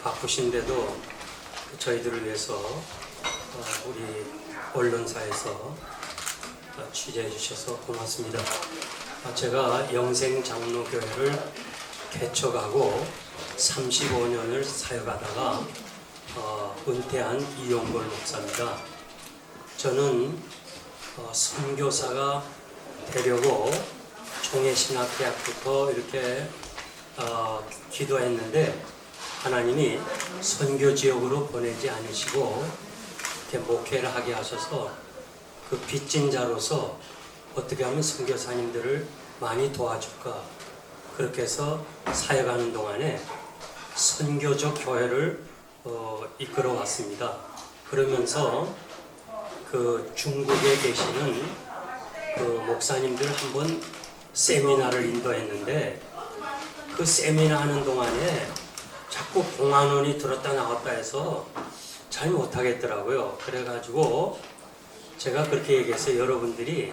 바쁘신데도 저희들을 위해서 우리 언론사에서 취재해 주셔서 고맙습니다. 제가 영생장로교회를 개척하고 35년을 사역하다가 은퇴한 이용걸 목사입니다. 저는 선교사가 되려고 종회신학대학부터 이렇게 기도했는데 하나님이 선교지역으로 보내지 않으시고 이렇게 목회를 하게 하셔서 그 빚진 자로서 어떻게 하면 선교사님들을 많이 도와줄까, 그렇게 해서 사역하는 동안에 선교적 교회를 이끌어 왔습니다. 그러면서 그 중국에 계시는 그 목사님들 한번 세미나를 인도했는데 그 세미나 하는 동안에 자꾸 공안원이 들었다 나왔다 해서 잘 못하겠더라고요. 그래가지고 제가 그렇게 얘기해서 여러분들이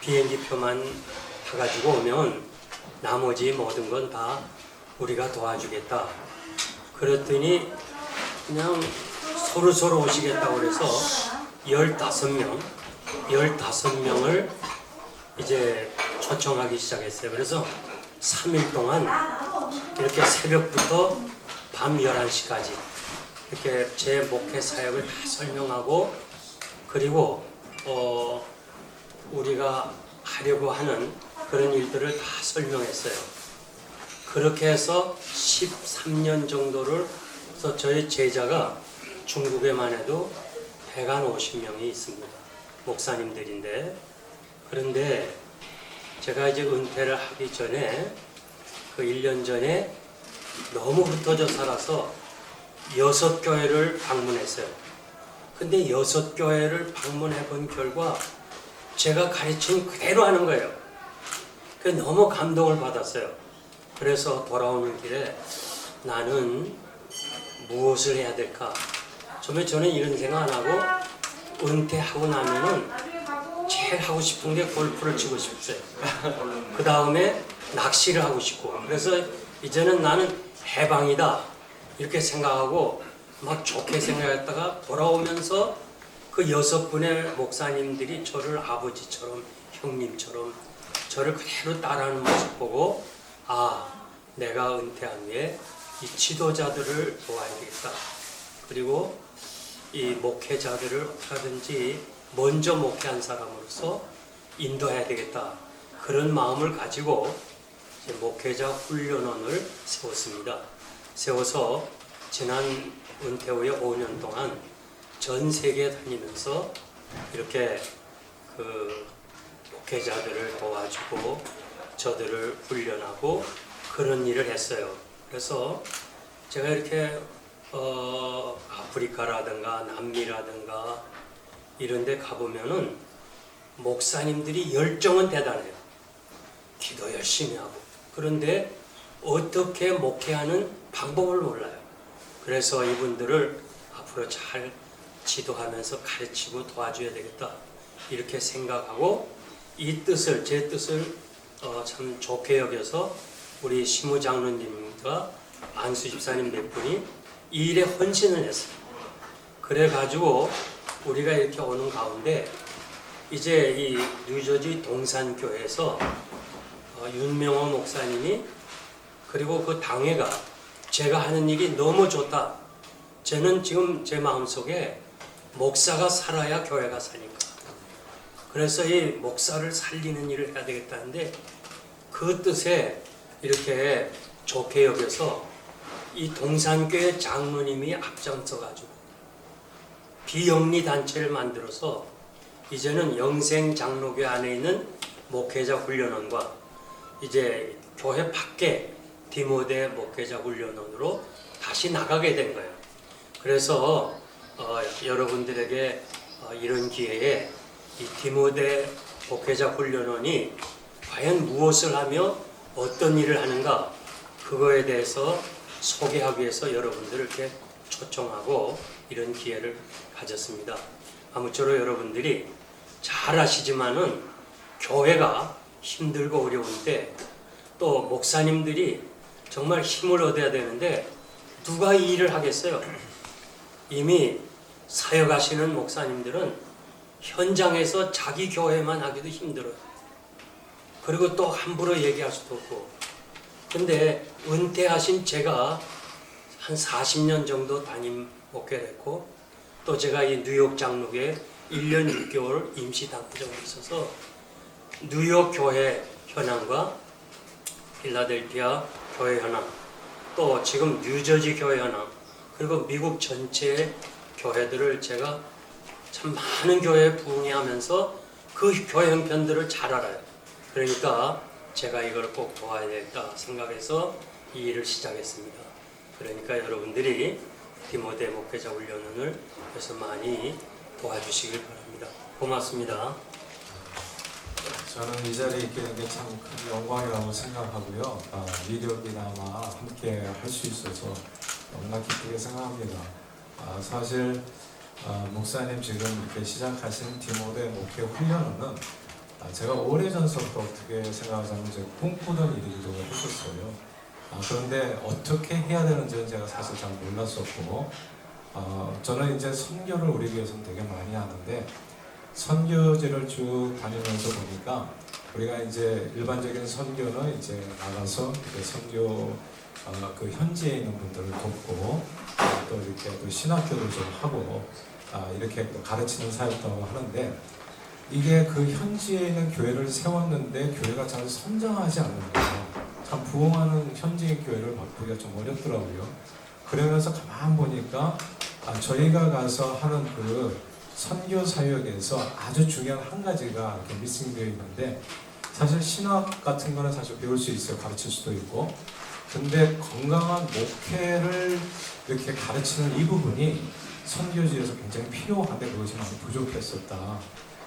비행기표만 사가지고 오면 나머지 모든 건 다 우리가 도와주겠다. 그랬더니 그냥 서로 오시겠다고 그래서 15명을 이제 초청하기 시작했어요. 그래서 3일 동안 이렇게 새벽부터 밤 11시까지 이렇게 제 목회 사역을 다 설명하고, 그리고 우리가 하려고 하는 그런 일들을 다 설명했어요. 그렇게 해서 13년 정도를 해서 저희 제자가 중국에만 해도 150명이 있습니다. 목사님들인데, 그런데 제가 이제 은퇴를 하기 전에 그 1년 전에 너무 흩어져 살아서 6교회를 방문했어요. 근데 6교회를 방문해 본 결과 제가 가르친 그대로 하는 거예요. 그래서 너무 감동을 받았어요. 그래서 돌아오는 길에 나는 무엇을 해야 될까? 처음에 저는 이런 생각 안 하고 은퇴하고 나면은 제일 하고 싶은 게 골프를 치고 싶었어요. 그 다음에 낚시를 하고 싶고, 그래서 이제는 나는 해방이다 이렇게 생각하고 막 좋게 생각했다가 돌아오면서 그 6분의 목사님들이 저를 아버지처럼 형님처럼 저를 그대로 따라하는 모습 보고, 내가 은퇴한 후에 이 지도자들을 도와야 되겠다. 그리고 이 목회자들을 어떻게든지 먼저 목회한 사람으로서 인도해야 되겠다. 그런 마음을 가지고 이제 목회자 훈련원을 세웠습니다. 세워서 지난 은퇴 후에 5년 동안 전 세계 다니면서 이렇게 그 목회자들을 도와주고 저들을 훈련하고 그런 일을 했어요. 그래서 제가 이렇게 아프리카라든가 남미라든가 이런 데 가보면은 목사님들이 열정은 대단해요. 기도 열심히 하고. 그런데 어떻게 목회하는 방법을 몰라요. 그래서 이분들을 앞으로 잘 지도하면서 가르치고 도와줘야 되겠다. 이렇게 생각하고 이 뜻을, 제 뜻을 참 좋게 여겨서 우리 시무장로님과 안수 집사님 몇 분이 이 일에 헌신을 했어요. 그래가지고 우리가 이렇게 오는 가운데 이제 이 뉴저지 동산교회에서 윤명호 목사님이, 그리고 그 당회가 제가 하는 일이 너무 좋다. 저는 지금 제 마음속에 목사가 살아야 교회가 사니까. 그래서 이 목사를 살리는 일을 해야 되겠다는데 그 뜻에 이렇게 좋게 여겨서 이 동산교회 장로님이 앞장서가지고 비영리 단체를 만들어서 이제는 영생장로교회 안에 있는 목회자 훈련원과 이제 교회 밖에 디모데 목회자 훈련원으로 다시 나가게 된 거예요. 그래서 여러분들에게 이런 기회에 이 디모데 목회자 훈련원이 과연 무엇을 하며 어떤 일을 하는가, 그거에 대해서 소개하기 위해서 여러분들을 이렇게 초청하고 이런 기회를 가졌습니다. 아무쪼록 여러분들이 잘 아시지만은 교회가 힘들고 어려울 때 또 목사님들이 정말 힘을 얻어야 되는데 누가 이 일을 하겠어요? 이미 사역하시는 목사님들은 현장에서 자기 교회만 하기도 힘들어요. 그리고 또 함부로 얘기할 수도 없고. 근데 은퇴하신 제가 한 40년 정도 담임 목회를 했고, 또 제가 이 뉴욕 장로교에 1년 6개월 임시 당부장으로 있어서 뉴욕 교회 현황과 필라델피아 교회 현황, 또 지금 뉴저지 교회 현황, 그리고 미국 전체 교회들을 제가 참 많은 교회에 부응하면서 그 교회 형편들을 잘 알아요. 그러니까 제가 이걸 꼭 도와야 되겠다 생각해서 이 일을 시작했습니다. 그러니까 여러분들이 디모데 목회자 훈련을 해서 많이 도와주시길 바랍니다. 고맙습니다. 저는 이 자리에 있게 된 게 참 큰 영광이라고 생각하고요. 미력이나마 함께 할 수 있어서 너무나 기쁘게 생각합니다. 사실 목사님 지금 이렇게 시작하신 디모데 목회 훈련은 제가 오래전서부터 어떻게 생각하자면 이제 꿈꾸던 일이기도 했었어요. 그런데 어떻게 해야 되는지는 제가 사실 잘 몰랐었고, 저는 이제 선교를 우리 교회에서는 되게 많이 하는데, 선교지를 쭉 다니면서 보니까 우리가 이제 일반적인 선교는 이제 나가서 선교 그 현지에 있는 분들을 돕고 또 이렇게 또 신학교를 좀 하고 이렇게 가르치는 사역도 하는데, 이게 그 현지에 있는 교회를 세웠는데 교회가 잘 성장하지 않는 거예요. 참 부흥하는 현지의 교회를 바꾸기가 좀 어렵더라고요. 그러면서 가만 보니까 저희가 가서 하는 그 선교 사역에서 아주 중요한 한 가지가 이렇게 미싱되어 있는데, 사실 신학 같은 거는 사실 배울 수 있어요. 가르칠 수도 있고. 근데 건강한 목회를 이렇게 가르치는 이 부분이 선교지에서 굉장히 필요한데 그것이 많이 부족했었다.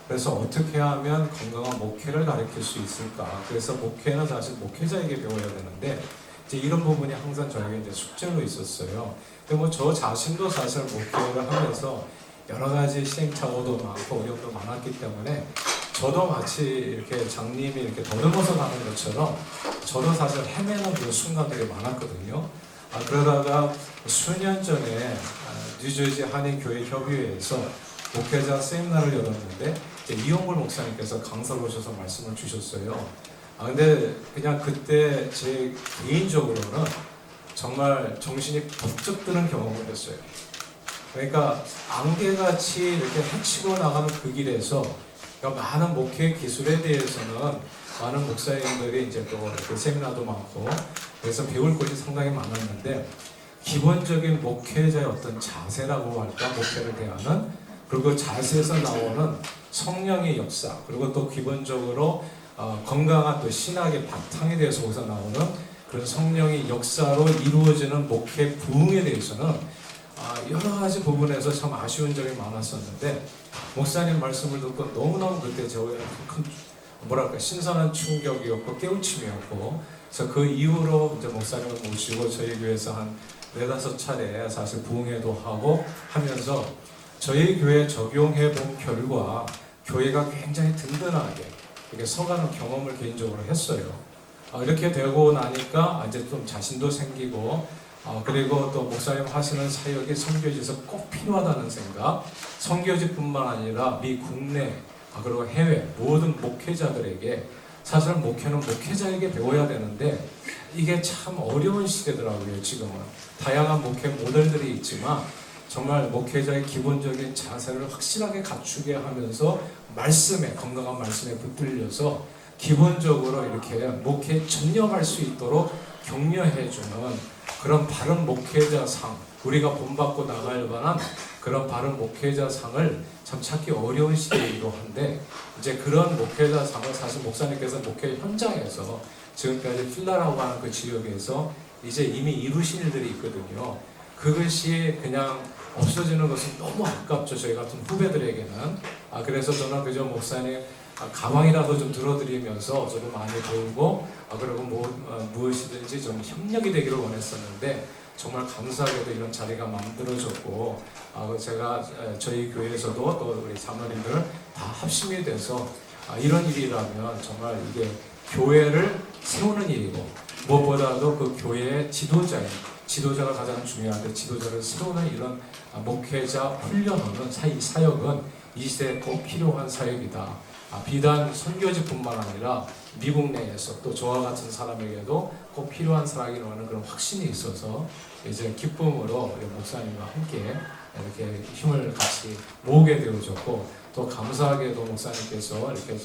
그래서 어떻게 하면 건강한 목회를 가르칠 수 있을까? 그래서 목회는 사실 목회자에게 배워야 되는데 이제 이런 부분이 항상 저에게 이제 숙제로 있었어요. 근데 뭐 저 자신도 사실 목회를 하면서 여러 가지 시행착오도 많고 어려움도 많았기 때문에 저도 마치 이렇게 장님이 이렇게 더듬어서 가는 것처럼 저도 사실 헤매는 그런 순간들이 많았거든요. 그러다가 수년 전에 뉴저지 한인교회협의회에서 목회자 세미나를 열었는데 이용걸 목사님께서 강사로 오셔서 말씀을 주셨어요. 근데 그냥 그때 제 개인적으로는 정말 정신이 번쩍 드는 경험을 했어요. 그러니까 안개같이 이렇게 헤치고 나가는 그 길에서 그러니까 많은 목회 기술에 대해서는 많은 목사님들이 이제 또 그 세미나도 많고 그래서 배울 것이 상당히 많았는데, 기본적인 목회자의 어떤 자세라고 할까, 목회를 대하는, 그리고 자세에서 나오는 성령의 역사, 그리고 또 기본적으로 건강한 또 신학의 바탕에 대해서 거기서 나오는 그런 성령의 역사로 이루어지는 목회 부흥에 대해서는 여러 가지 부분에서 참 아쉬운 점이 많았었는데, 목사님 말씀을 듣고 너무너무 그때 저에게 큰 뭐랄까 신선한 충격이었고 깨우침이었고, 그래서 그 이후로 이제 목사님을 모시고 저희 교회에서 한 4-5차례 사실 부흥회도 하고 하면서 저희 교회에 적용해 본 결과 교회가 굉장히 든든하게 이렇게 서가는 경험을 개인적으로 했어요. 이렇게 되고 나니까 이제 좀 자신도 생기고, 그리고 또 목사님 하시는 사역이 선교지에서 꼭 필요하다는 생각, 선교지뿐만 아니라 미 국내 그리고 해외 모든 목회자들에게, 사실은 목회는 목회자에게 배워야 되는데 이게 참 어려운 시대더라고요. 지금은 다양한 목회 모델들이 있지만 정말 목회자의 기본적인 자세를 확실하게 갖추게 하면서 말씀에, 건강한 말씀에 붙들려서 기본적으로 이렇게 목회에 전념할 수 있도록 격려해주는 그런 바른 목회자상, 우리가 본받고 나갈 만한 그런 바른 목회자상을 참 찾기 어려운 시대이기도 한데, 이제 그런 목회자상을 사실 목사님께서 목회 현장에서 지금까지 필라라고 하는 그 지역에서 이제 이미 이루신 일들이 있거든요. 그것이 그냥 없어지는 것은 너무 아깝죠, 저희 같은 후배들에게는. 그래서 저는 그저 목사님 가방이라도 좀 들어드리면서 저도 많이 배우고, 그리고 무엇이든지 좀 협력이 되기를 원했었는데, 정말 감사하게도 이런 자리가 만들어졌고, 제가 저희 교회에서도 또 우리 자매님들 다 합심이 돼서 이런 일이라면 정말 이게 교회를 세우는 일이고, 무엇보다도 그 교회의 지도자인 지도자가 가장 중요한데 지도자를 세우는 이런 목회자 훈련하는 사역은 이 시대에 꼭 필요한 사역이다. 비단 선교지뿐만 아니라 미국 내에서 또 저와 같은 사람에게도 꼭 필요한 사역이라는 그런 확신이 있어서 이제 기쁨으로 우리 목사님과 함께 이렇게 힘을 같이 모으게 되어졌고 또 감사하게도 목사님께서 이렇게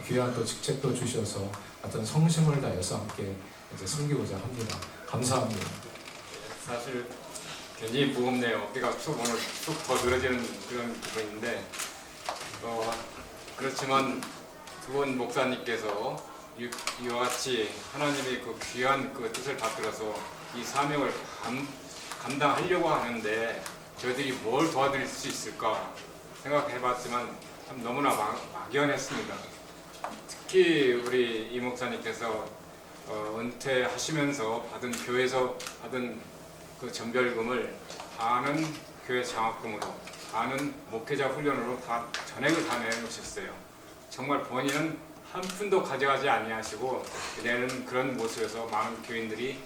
귀한 또 직책도 주셔서 어떤 성심을 다해서 함께 이제 섬기고자 합니다. 감사합니다. 사실 굉장히 무겁네요. 어깨가 오늘 쭉 더 늘어지는 그런 기분인데 그렇지만 두 분 목사님께서 이와 같이 하나님의 그 귀한 그 뜻을 받들어서 이 사명을 감당하려고 하는데 저희들이 뭘 도와드릴 수 있을까 생각해봤지만 참 너무나 막연했습니다. 특히 우리 이 목사님께서 은퇴하시면서 받은 교회에서 받은 그 전별금을 반은 교회 장학금으로 반은 목회자 훈련으로 다 전액을 다 내놓으셨어요. 정말 본인은 한 푼도 가져가지 아니하시고 내는 그런 모습에서 많은 교인들이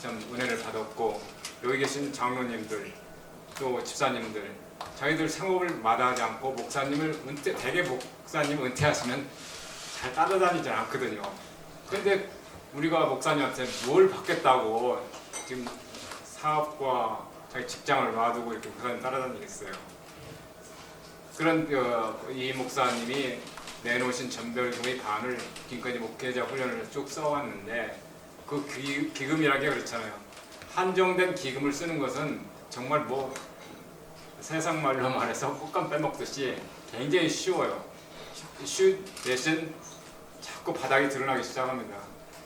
참 은혜를 받았고 여기 계신 장로님들 또 집사님들 자기들 생업을 마다하지 않고 목사님을 대개 목사님 은퇴하시면 잘 따라다니지 않거든요. 그런데 우리가 목사님한테 뭘 받겠다고 지금 사업과 자기 직장을 놔두고 이렇게 목사님 따라다니겠어요. 그런 이 목사님이 내놓으신 전별금의 반을 지금까지 목회자 훈련을 쭉 써왔는데 그 기금이라는 게 그렇잖아요. 한정된 기금을 쓰는 것은 정말 뭐 세상 말로 말해서 꽃감 빼먹듯이 굉장히 쉬워요. 대신 자꾸 바닥이 드러나기 시작합니다.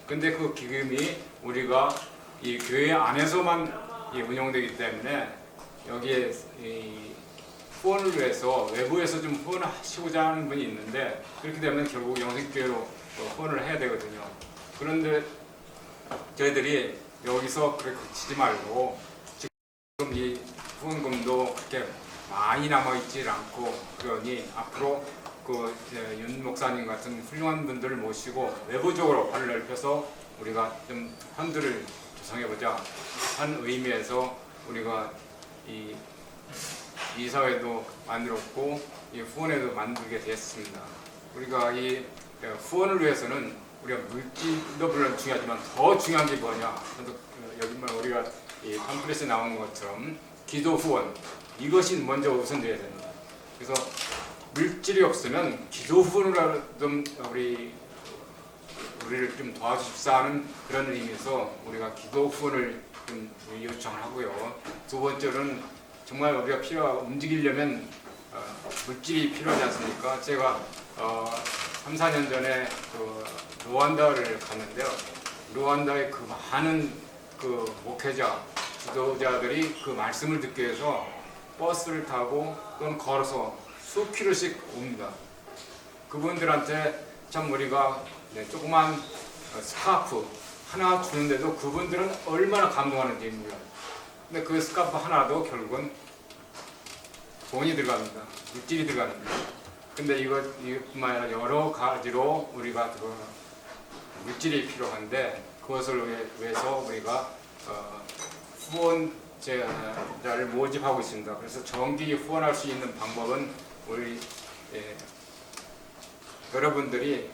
근데 그 기금이 우리가 이 교회 안에서만 운영되기 때문에 여기에 이 후원을 위해서 외부에서 좀 후원을 하시고자 하는 분이 있는데 그렇게 되면 결국 영생교회로 후원을 해야 되거든요. 그런데 저희들이 여기서 그렇게 그치지 말고 지금 이 후원금도 그렇게 많이 남아있지 않고 그러니 앞으로 그 윤 목사님 같은 훌륭한 분들을 모시고 외부적으로 발을 넓혀서 우리가 좀 펀드를 조성해보자 한 의미에서 우리가 이 이사회도 만들었고 이 후원회도 만들게 되었습니다. 우리가 이 후원을 위해서는 우리가 물질도 물론 중요하지만 더 중요한 게 뭐냐? 여기만 우리가 이 팜플렛에 나오는 것처럼 기도 후원 이것이 먼저 우선돼야 됩니다. 그래서 물질이 없으면 기도 후원으로 좀 우리를 좀 도와주십사 하는 그런 의미에서 우리가 기도 후원을 좀 요청을 하고요. 두 번째로는 정말 우리가 움직이려면 물질이 필요하지 않습니까? 제가 3, 4년 전에 그 루안다를 갔는데요. 루안다의 그 많은 그 목회자, 지도자들이 그 말씀을 듣기 위해서 버스를 타고 또는 걸어서 수 킬로씩 옵니다. 그분들한테 참 우리가 조그만 스카프 하나 주는데도 그분들은 얼마나 감동하는지 몰라요. 근데 그 스카프 하나도 결국은 돈이 들어갑니다. 물질이 들어갑니다. 근데 이것뿐만 아니라 여러 가지로 우리가 그 물질이 필요한데 그것을 위해서 우리가 후원자를 모집하고 있습니다. 그래서 정기 후원할 수 있는 방법은 우리 여러분들이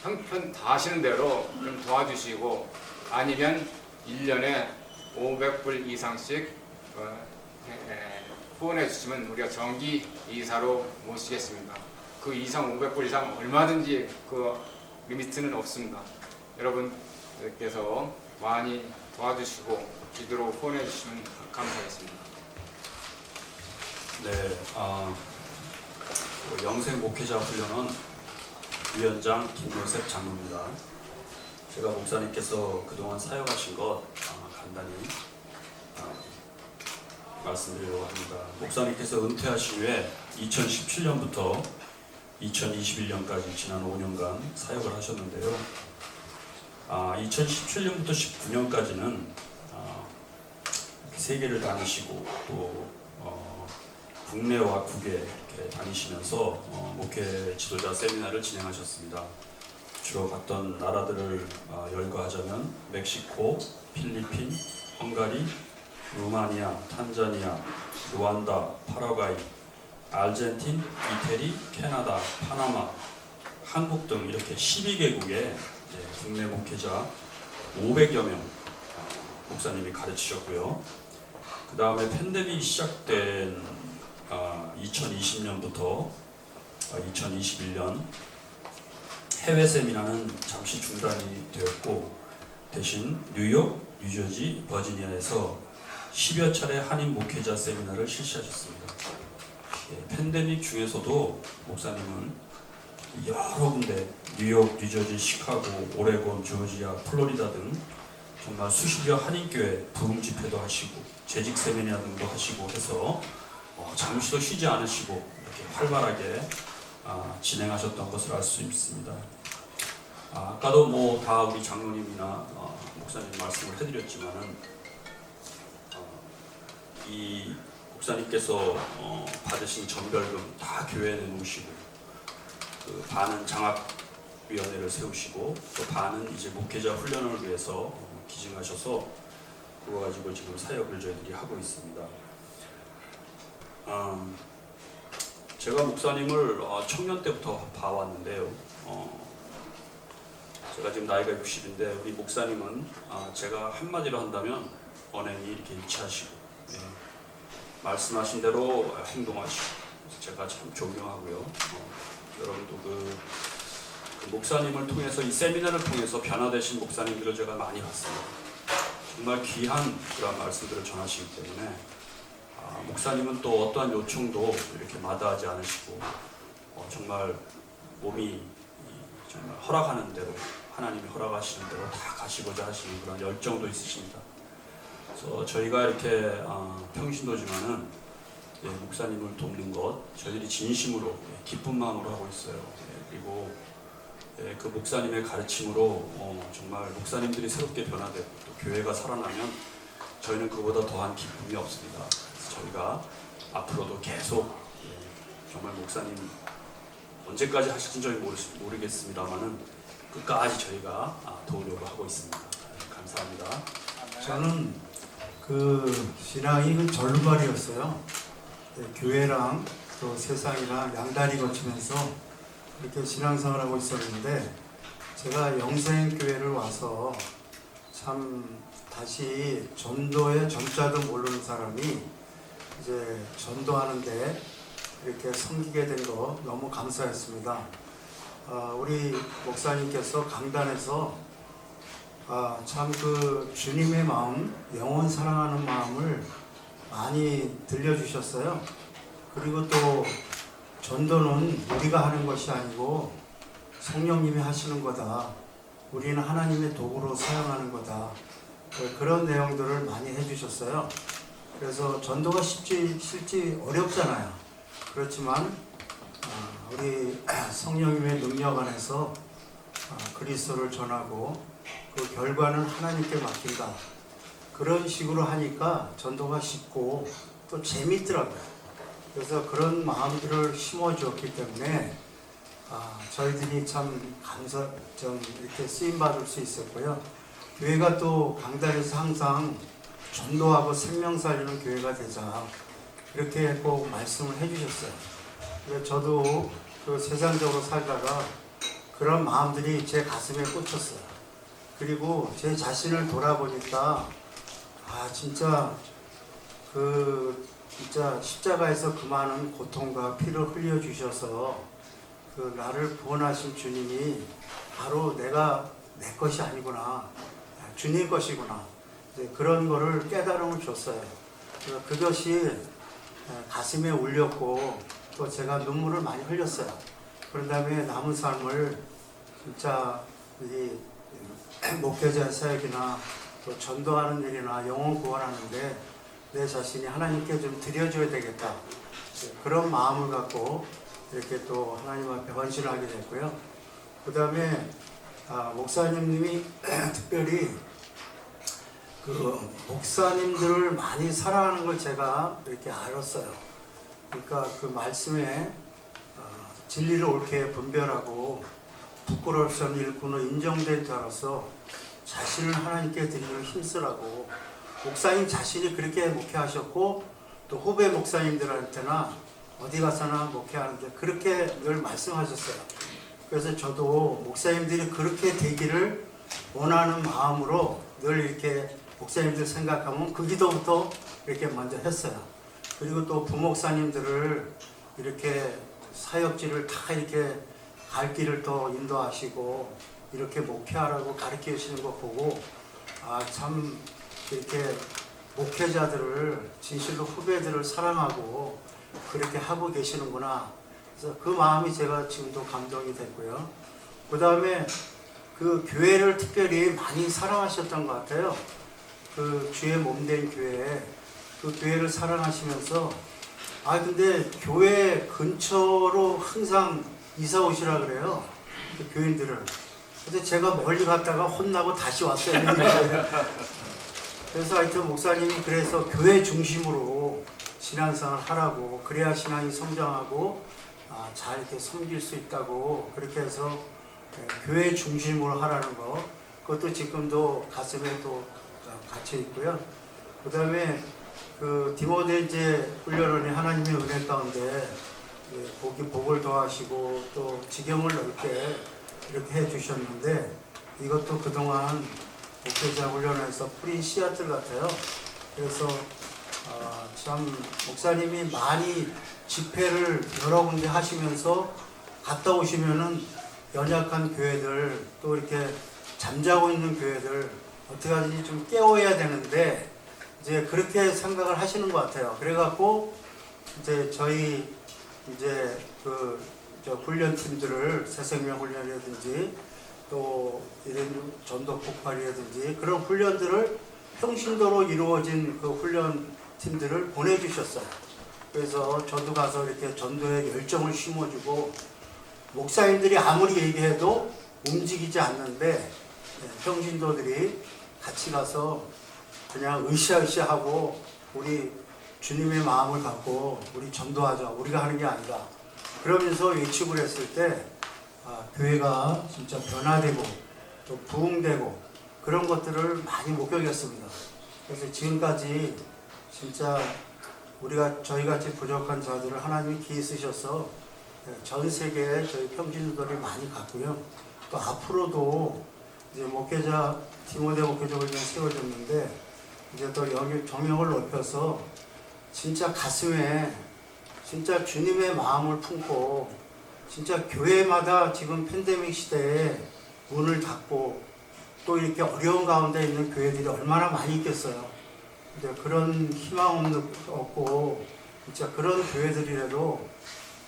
형편 다 하시는 대로 좀 도와주시고 아니면 1년에 500불 이상씩 후원해 주시면 우리가 정기 이사로 모시겠습니다. 그 이상 500불 이상 얼마든지 그 리미트는 없습니다. 여러분께서 많이 도와주시고 기도로 후원해 주시면 감사하겠습니다. 네, 영생 목회자 훈련은 위원장 김요셉 장로입니다. 제가 목사님께서 그동안 사역하신 것 간단히 말씀드리려고 합니다. 목사님께서 은퇴하신 후에 2017년부터 2021년까지 지난 5년간 사역을 하셨는데요. 2017년부터 19년까지는 세계를 다니시고 또 국내와 국외 이렇게 다니시면서 목회 지도자 세미나를 진행하셨습니다. 주로 갔던 나라들을 열거하자면 멕시코, 필리핀, 헝가리, 루마니아, 탄자니아, 루안다, 파라과이, 아르헨틴, 이태리, 캐나다, 파나마, 한국 등 이렇게 12개국의 국내 목회자 500여 명 목사님이 가르치셨고요. 그 다음에 팬데믹이 시작된 2020년부터 2021년 해외 세미나는 잠시 중단이 되었고 대신 뉴욕, 뉴저지, 버지니아에서 10여 차례 한인 목회자 세미나를 실시하셨습니다. 팬데믹 중에서도 목사님은 여러 군데 뉴욕, 뉴저지, 시카고, 오레곤, 조지아, 플로리다 등 정말 수십여 한인교회 부흥 집회도 하시고 재직 세미나 등도 하시고 해서 잠시도 쉬지 않으시고 이렇게 활발하게 진행하셨던 것을 알 수 있습니다. 아까도 뭐 다 우리 장로님이나 목사님 말씀을 해드렸지만은 이 목사님께서 받으신 전별금 다 교회에 내놓으시고 그 반은 장학위원회를 세우시고 또 반은 이제 목회자 훈련을 위해서 기증하셔서 그거 가지고 지금 사역을 저희들이 하고 있습니다. 제가 목사님을 청년 때부터 봐왔는데요. 제가 지금 나이가 60인데 우리 목사님은 제가 한마디로 한다면 언행이 이렇게 일치하시고 말씀하신 대로 행동하시고 제가 참 존경하고요. 여러분도 그 목사님을 통해서 이 세미나를 통해서 변화되신 목사님들을 제가 많이 봤습니다. 정말 귀한 그런 말씀들을 전하시기 때문에 목사님은 또 어떠한 요청도 이렇게 마다하지 않으시고 정말 몸이 정말 허락하는 대로 하나님이 허락하시는 대로 다 가시고자 하시는 그런 열정도 있으십니다. 그래서 저희가 이렇게 평신도지만은 목사님을 돕는 것 저희들이 진심으로 기쁜 마음으로 하고 있어요. 그리고 그 목사님의 가르침으로 정말 목사님들이 새롭게 변화되고 또 교회가 살아나면 저희는 그보다 더한 기쁨이 없습니다. 그래서 저희가 앞으로도 계속 정말 목사님 언제까지 하실지는 모르겠습니다만은 끝까지 저희가 도우려고 하고 있습니다. 감사합니다. 저는 그 신앙이 그 절루발이었어요. 교회랑 또 세상이랑 양다리 거치면서 이렇게 신앙생활하고 있었는데 제가 영생교회를 와서 참 다시 전도의 전자도 모르는 사람이 이제 전도하는데 이렇게 섬기게 된 거 너무 감사했습니다. 우리 목사님께서 강단에서 참 그 주님의 마음, 영혼 사랑하는 마음을 많이 들려주셨어요. 그리고 또 전도는 우리가 하는 것이 아니고 성령님이 하시는 거다. 우리는 하나님의 도구로 사용하는 거다. 그런 내용들을 많이 해주셨어요. 그래서 전도가 쉽지 어렵잖아요. 그렇지만 우리 성령님의 능력 안에서 그리스도를 전하고 그 결과는 하나님께 맡긴다. 그런 식으로 하니까 전도가 쉽고 또 재밌더라고요. 그래서 그런 마음들을 심어주었기 때문에 저희들이 참 좀 이렇게 쓰임받을 수 있었고요. 교회가 또 강단에서 항상 전도하고 생명 살리는 교회가 되자 이렇게 꼭 말씀을 해주셨어요. 그래서 저도 그 세상적으로 살다가 그런 마음들이 제 가슴에 꽂혔어요. 그리고 제 자신을 돌아보니까 진짜 십자가에서 그 많은 고통과 피를 흘려주셔서 그 나를 구원하신 주님이 바로 내 것이 아니구나, 주님 것이구나, 그런 거를 깨달음을 줬어요. 그것이 가슴에 울렸고 또 제가 눈물을 많이 흘렸어요. 그런 다음에 남은 삶을 진짜 이 목회자 사역이나 또 전도하는 일이나 영혼 구원하는데 내 자신이 하나님께 좀 드려줘야 되겠다. 그런 마음을 갖고 이렇게 또 하나님 앞에 헌신을 하게 됐고요. 그 다음에 목사님이 특별히 그 목사님들을 많이 사랑하는 걸 제가 이렇게 알았어요. 그러니까 그 말씀에 진리를 옳게 분별하고 부끄러울 수 없는 일꾼으로 인정된 자로서 자신을 하나님께 드리기를 힘쓰라고 목사님 자신이 그렇게 목회하셨고 또 후배 목사님들한테나 어디 가서나 목회하는데 그렇게 늘 말씀하셨어요. 그래서 저도 목사님들이 그렇게 되기를 원하는 마음으로 늘 이렇게 목사님들 생각하면 그 기도부터 이렇게 먼저 했어요. 그리고 또 부목사님들을 이렇게 사역지를 다 이렇게 갈 길을 또 인도하시고 이렇게 목회하라고 가르쳐 주시는 거 보고 참 이렇게 목회자들을 진실로 후배들을 사랑하고 그렇게 하고 계시는구나. 그래서 그 마음이 제가 지금도 감동이 됐고요. 그 다음에 그 교회를 특별히 많이 사랑하셨던 것 같아요. 그 주의 몸된 교회, 그 교회를 사랑하시면서 근데 교회 근처로 항상 이사 오시라 그래요. 그 교인들을. 근데 제가 멀리 갔다가 혼나고 다시 왔어요. 그래서 하여튼 목사님이 그래서 교회 중심으로 신앙생활 하라고 그래야 신앙이 성장하고 잘 이렇게 섬길 수 있다고 그렇게 해서 교회 중심으로 하라는 거 그것도 지금도 가슴에 또 갇혀 있고요. 그 다음에 그 디모데 이제 훈련원이 하나님의 은혜 가운데 복을 더하시고 또 지경을 넓게 이렇게 해주셨는데 이것도 그동안 목회자 훈련에서 뿌린 씨앗들 같아요. 그래서 참 목사님이 많이 집회를 여러 군데 하시면서 갔다 오시면은 연약한 교회들 또 이렇게 잠자고 있는 교회들 어떻게 하든지 좀 깨워야 되는데 이제 그렇게 생각을 하시는 것 같아요. 그래갖고 이제 저희 이제 저 훈련팀들을 새생명 훈련이라든지 또 이런 전도 폭발이라든지 그런 훈련들을 평신도로 이루어진 그 훈련팀들을 보내주셨어요. 그래서 저도 가서 이렇게 전도에 열정을 심어주고 목사님들이 아무리 얘기해도 움직이지 않는데 평신도들이 같이 가서 그냥 으쌰으쌰하고 우리 주님의 마음을 갖고 우리 전도하자. 우리가 하는 게 아니라 그러면서 외치고 했을 때 교회가 진짜 변화되고 또 부흥되고 그런 것들을 많이 목격했습니다. 그래서 지금까지 진짜 저희같이 부족한 자들을 하나님이 기회 쓰셔서 전 세계에 저희 평신도들이 많이 갔고요. 또 앞으로도 이제 목회자 디모데 목회자를 좀 세워줬는데 이제 또 여기 정령을 높여서 진짜 가슴에 진짜 주님의 마음을 품고 진짜 교회마다 지금 팬데믹 시대에 문을 닫고 또 이렇게 어려운 가운데 있는 교회들이 얼마나 많이 있겠어요. 근데 그런 희망 없고 진짜 그런 교회들이라도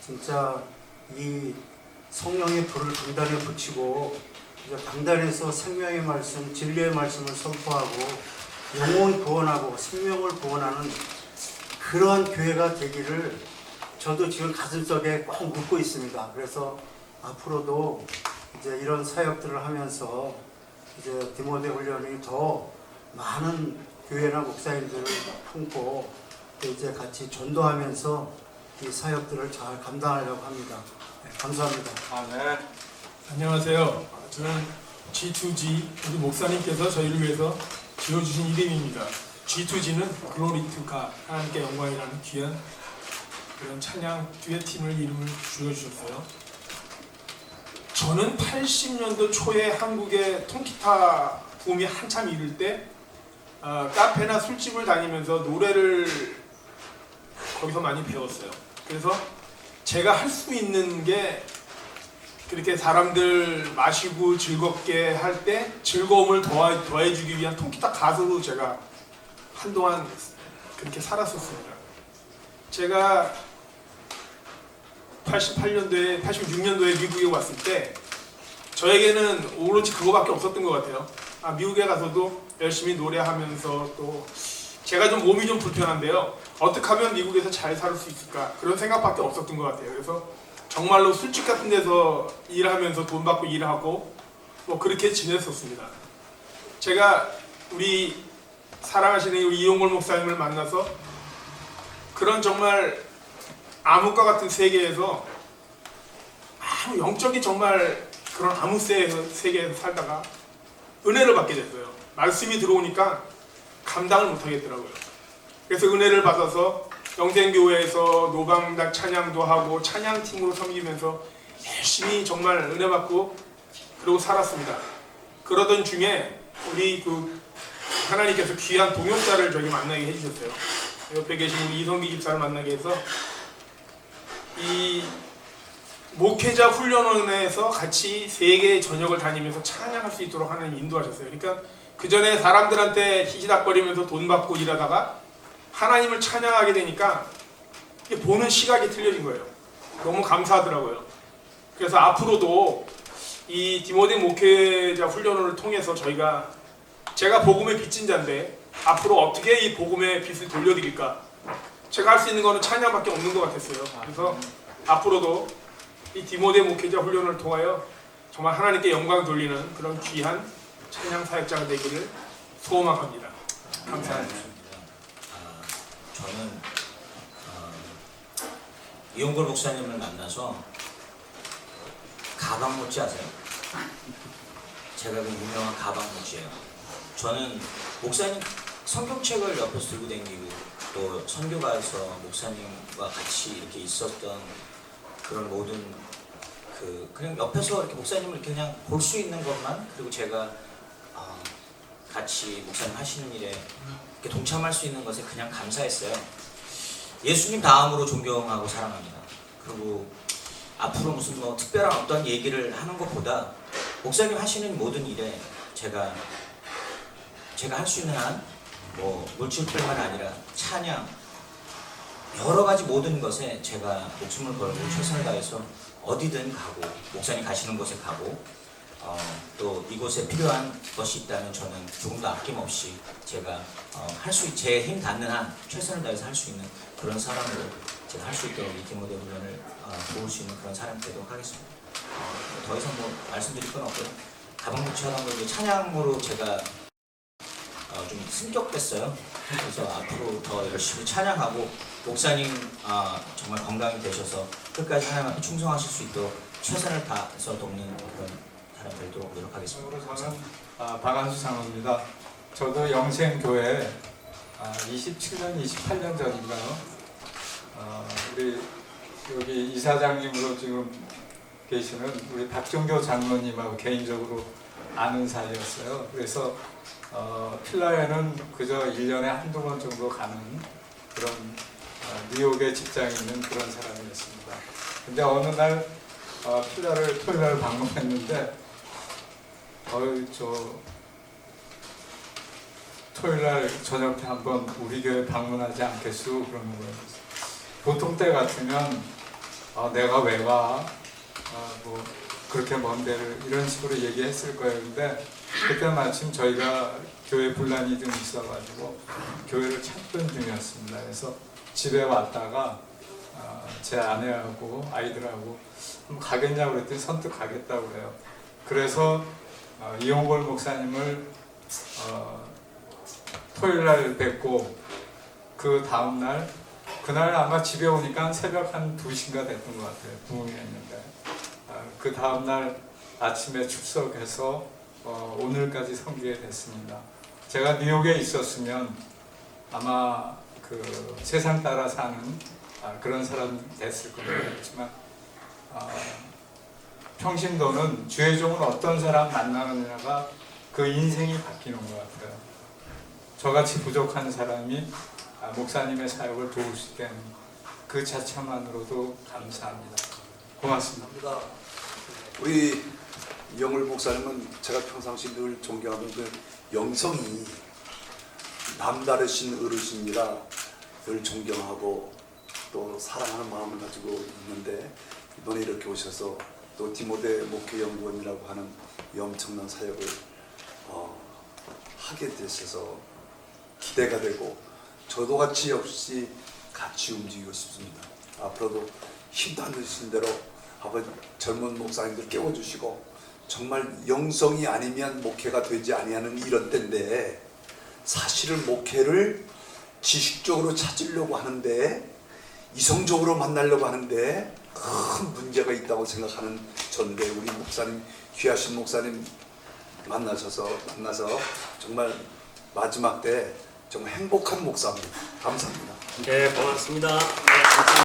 진짜 이 성령의 불을 강단에 붙이고 이제 강단에서 생명의 말씀, 진리의 말씀을 선포하고 영혼을 구원하고 생명을 구원하는 그러한 교회가 되기를 저도 지금 가슴속에 꼭 묻고 있습니다. 그래서 앞으로도 이제 이런 사역들을 하면서 이제 디모데 훈련이 더 많은 교회나 목사님들을 품고 또 이제 같이 전도하면서 이 사역들을 잘 감당하려고 합니다. 네, 감사합니다. 네. 안녕하세요. 저는 G2G 우리 목사님께서 저희를 위해서 지어주신 이름입니다. G2G는 Glory to God, 하나님께 영광이라는 귀한 그런 찬양 듀엣팀을 이름을 지어주셨어요. 저는 80년도 초에 한국의 통기타 붐이 한참 이를 때 카페나 술집을 다니면서 노래를 거기서 많이 배웠어요. 그래서 제가 할 수 있는 게 그렇게 사람들 마시고 즐겁게 할 때 즐거움을 더해주기 위한 통기타 가수로 제가 한동안 그렇게 살았었습니다. 제가 88년도에 86년도에 미국에 왔을 때 저에게는 오로지 그거밖에 없었던 것 같아요. 미국에 가서도 열심히 노래하면서 또 제가 좀 몸이 좀 불편한데요. 어떻게 하면 미국에서 잘 살 수 있을까 그런 생각밖에 없었던 것 같아요. 그래서 정말로 술집 같은 데서 일하면서 돈 받고 일하고 뭐 그렇게 지냈었습니다. 제가 우리 사랑하시는 우리 이용걸 목사님을 만나서 그런 정말 암흑과 같은 세계에서 아무 영적인 정말 그런 아무 세계에서 살다가 은혜를 받게 됐어요. 말씀이 들어오니까 감당을 못하겠더라고요. 그래서 은혜를 받아서 영생교회에서 노방단 찬양도 하고 찬양팀으로 섬기면서 열심히 정말 은혜 받고 그러고 살았습니다. 그러던 중에 우리 하나님께서 귀한 동역자를 저에게 만나게 해주셨어요. 옆에 계신 우리 이성기 집사를 만나게 해서 이 목회자 훈련원에서 같이 세계 전역을 다니면서 찬양할 수 있도록 하나님 인도하셨어요. 그러니까 그 전에 사람들한테 희시닥거리면서 돈 받고 일하다가 하나님을 찬양하게 되니까 보는 시각이 틀려진 거예요. 너무 감사하더라고요. 그래서 앞으로도 이 디모데 목회자 훈련을 통해서 제가 복음의 빚진 자인데 앞으로 어떻게 이 복음의 빚을 돌려드릴까? 제가 할 수 있는 거는 찬양밖에 없는 것 같았어요. 그래서 앞으로도 이 디모데 목회자 훈련을 통하여 정말 하나님께 영광 돌리는 그런 귀한 찬양 사역자가 되기를 소망합니다. 감사합니다. 저는 이용걸 목사님을 만나서 가방 모찌 아세요? 제가 그 유명한 가방 모찌예요. 저는 목사님 성경책을 옆에서 들고 다니고 또 선교가에서 목사님과 같이 이렇게 있었던 그런 모든 그냥 옆에서 이렇게 목사님을 이렇게 그냥 볼 수 있는 것만, 그리고 제가 같이 목사님 하시는 일에 이렇게 동참할 수 있는 것에 그냥 감사했어요. 예수님 다음으로 존경하고 사랑합니다. 그리고 앞으로 무슨 특별한 어떤 얘기를 하는 것보다 목사님 하시는 모든 일에 제가 할 수 있는 한 물질뿐만 아니라 찬양, 여러 가지 모든 것에 제가 목숨을 걸고 최선을 다해서 어디든 가고, 목사님 가시는 곳에 가고, 또 이곳에 필요한 것이 있다면 저는 조금 더 아낌없이 제가 제 힘 닿는 한 최선을 다해서 할 수 있는 그런 사람으로 제가 할 수 있도록 이 디모데 훈련을 도울 수 있는 그런 사람이 되도록 하겠습니다. 더 이상 말씀드릴 건 없고요. 가방 무치하던 걸 찬양으로 제가 좀 승격됐어요. 그래서 앞으로 더 열심히 찬양하고 목사님 정말 건강히 되셔서 끝까지 하나님한테 충성하실 수 있도록 최선을 다해서 돕는 그런 사람 되도록 노력하겠습니다. 저는 박한수 장로입니다. 저도 영생교회 27년, 28년 전인가요? 우리 여기 이사장님으로 지금 계시는 우리 박종교 장로님하고 개인적으로 아는 사이였어요. 그래서 필라에는 그저 1년에 한두 번 정도 가는 그런 뉴욕에 직장이 있는 그런 사람이었습니다. 근데 어느 날 필라를 토요일날 방문했는데 토요일날 저녁 때 한번 우리 교회 방문하지 않겠수? 그러는 거예요. 보통 때 같으면 내가 왜 와? 그렇게 먼 데를 이런 식으로 얘기했을 거예요. 근데 그때 마침 저희가 교회 분란이 좀 있어가지고 교회를 찾던 중이었습니다. 그래서 집에 왔다가 제 아내하고 아이들하고 가겠냐고 그랬더니 선뜻 가겠다고 그래요. 그래서 이용걸 목사님을 토요일날 뵙고 그 다음날 그날 아마 집에 오니까 새벽 한 2시인가 됐던 것 같아요. 부흥회였는데 그 다음날 아침에 출석해서 오늘까지 섬기게 됐습니다. 제가 뉴욕에 있었으면 아마 그 세상 따라 사는 그런 사람 됐을 거겠지만 평신도는 주의 종은 어떤 사람 만나느냐가 그 인생이 바뀌는 것 같아요. 저같이 부족한 사람이 목사님의 사역을 도울 수 있다는 그 자체만으로도 감사합니다. 고맙습니다. 우리 이용걸 목사님은 제가 평상시 늘 존경하는 그 영성이 남다르신 어르신이라 늘 존경하고 또 사랑하는 마음을 가지고 있는데 이번에 이렇게 오셔서 또 디모데 목회연구원이라고 하는 이 엄청난 사역을 하게 되셔서 기대가 되고 저도 역시 같이 움직이고 싶습니다. 앞으로도 힘도 안 드신 대로 아버지 젊은 목사님들 깨워주시고 정말 영성이 아니면 목회가 되지 아니하는 이런 때인데 사실은 목회를 지식적으로 찾으려고 하는데 이성적으로 만나려고 하는데 큰 문제가 있다고 생각하는 전대 우리 목사님 귀하신 목사님 만나서 정말 마지막 때 정말 행복한 목사입니다. 감사합니다. 네, 고맙습니다. 네, 감사합니다.